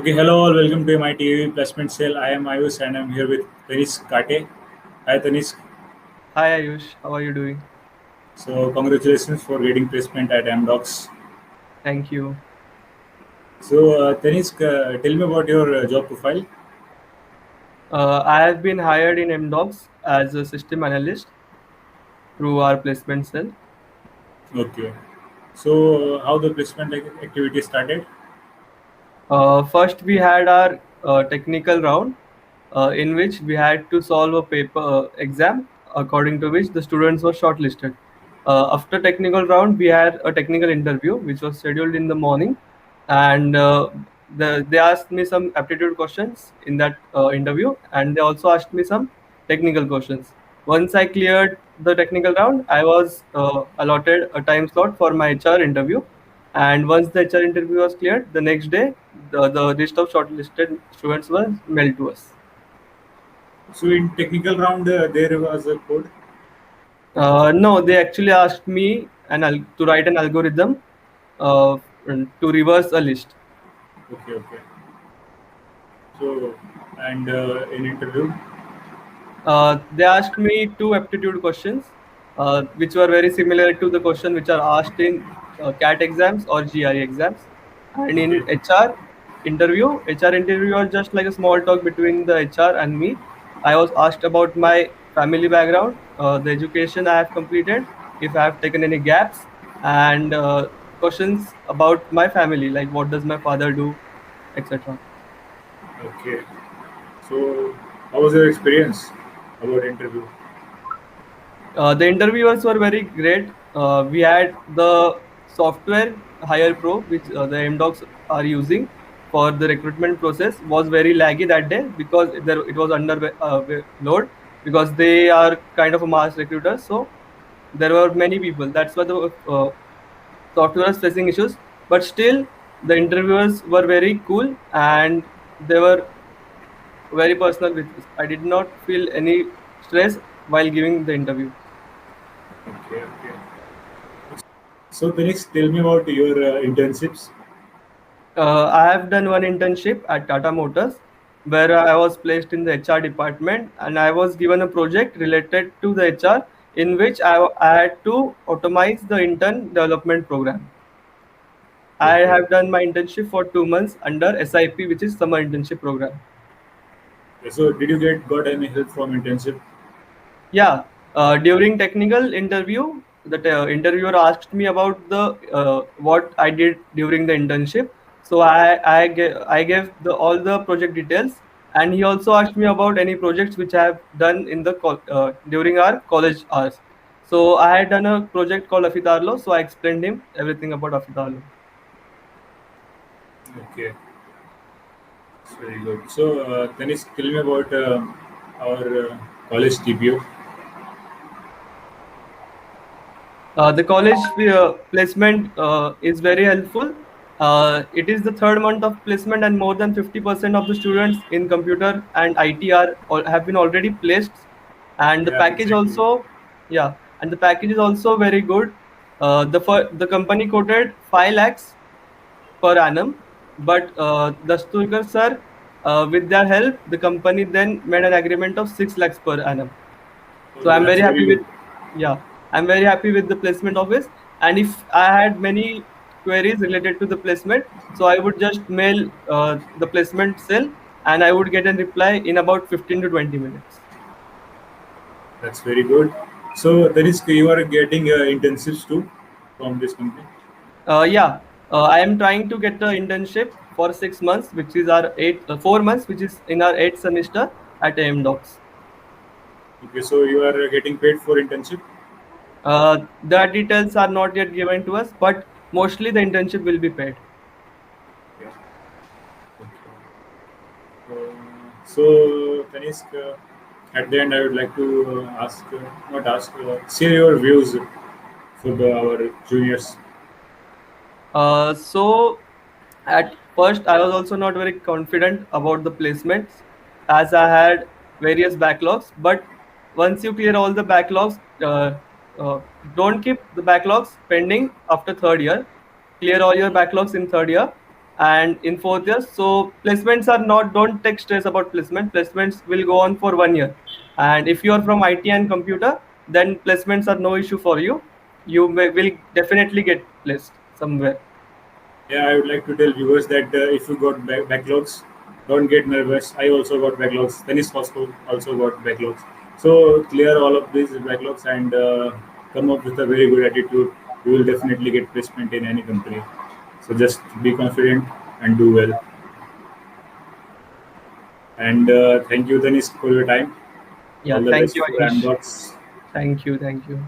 Okay, hello all, welcome to my TV Placement Cell. I am Ayush and I'm here with Tanish Kate. Hi Tanish. Hi Ayush, how are you doing? So congratulations for getting placement at MDocs. Thank you. So Tanish, tell me about your job profile. I have been hired in MDocs as a system analyst through our placement cell. Okay. So how the placement activity started? First, we had our technical round in which we had to solve a paper exam according to which the students were shortlisted. After technical round, we had a technical interview which was scheduled in the morning, and they asked me some aptitude questions in that interview, and they also asked me some technical questions. Once I cleared the technical round, I was allotted a time slot for my HR interview, and once the HR interview was cleared, the next day, the list of shortlisted students was mailed to us. So in technical round there was a code. No, they actually asked me to write an algorithm uh, to reverse a list. Okay, okay. So and in interview. They asked me two aptitude questions, which were very similar to the question which are asked in CAT exams or GRE exams. And Okay, in HR interview was just like a small talk between the HR and me. I was asked about my family background, the education I have completed, if I have taken any gaps, and questions about my family, like what does my father do, etc. okay. So how was your experience about interview? The interviewers were very great. We had the software Hire Pro, which the MDocs are using for the recruitment process, was very laggy that day because it was under load because they are kind of a mass recruiter. So there were many people. That's why the software was facing issues. But still, the interviewers were very cool and they were very personal with us. I did not feel any stress while giving the interview. Okay, okay. So Tanish, tell me about your internships. I have done one internship at Tata Motors where I was placed in the HR department and I was given a project related to the HR in which I had to automate the intern development program. I Okay. have done my internship for 2 months under SIP, which is Summer Internship Program. So did you get got any help from internship? Yeah, during technical interview, the interviewer asked me about the what I did during the internship. So I gave all the project details, and he also asked me about any projects which I have done in the during our college hours. So I had done a project called Afitarlo, so I explained him everything about Afitarlo. Okay, it's very good. So Tanish, tell me about our college TPO. The college placement is very helpful. It is the third month of placement, and more than 50% of the students in computer and IT have been already placed. And the Yeah, package exactly. also, yeah, and the package is also very good. The company quoted 5 lakhs per annum, but Dasturkar sir, with their help, the company then made an agreement of 6 lakhs per annum. So So I'm that's very very happy good. with, yeah, I'm very happy with the placement office. And if I had many queries related to the placement, so I would just mail the placement cell and I would get a reply in about 15 to 20 minutes. That's very good. So Tanish, you are getting internships too from this company. Yeah, I am trying to get an internship for 6 months, which is our 4 months, which is in our eighth semester at AMDocs. Okay, so you are getting paid for internship. The details are not yet given to us, but mostly the internship will be paid. Yeah. Okay. So Tanish, at the end, I would like to ask, not ask, share your views for our juniors. So at first, I was also not very confident about the placements as I had various backlogs. But once you clear all the backlogs, uh, don't keep the backlogs pending after third year. Clear all your backlogs in third year. and in 4th year. So placements are not, don't take stress about placement. Placements will go on for 1 year. And if you are from IT and computer, then placements are no issue for you. You will definitely get placed somewhere. Yeah, I would like to tell viewers that if you got backlogs, don't get nervous. I also got backlogs. Tennis Costco also got backlogs. So clear all of these backlogs and come up with a very good attitude. You will definitely get placement in any company. So just be confident and do well. And thank you, Tanis, for your time. Yeah, All the thank best you, for Anish. Amdocs. Thank you, thank you.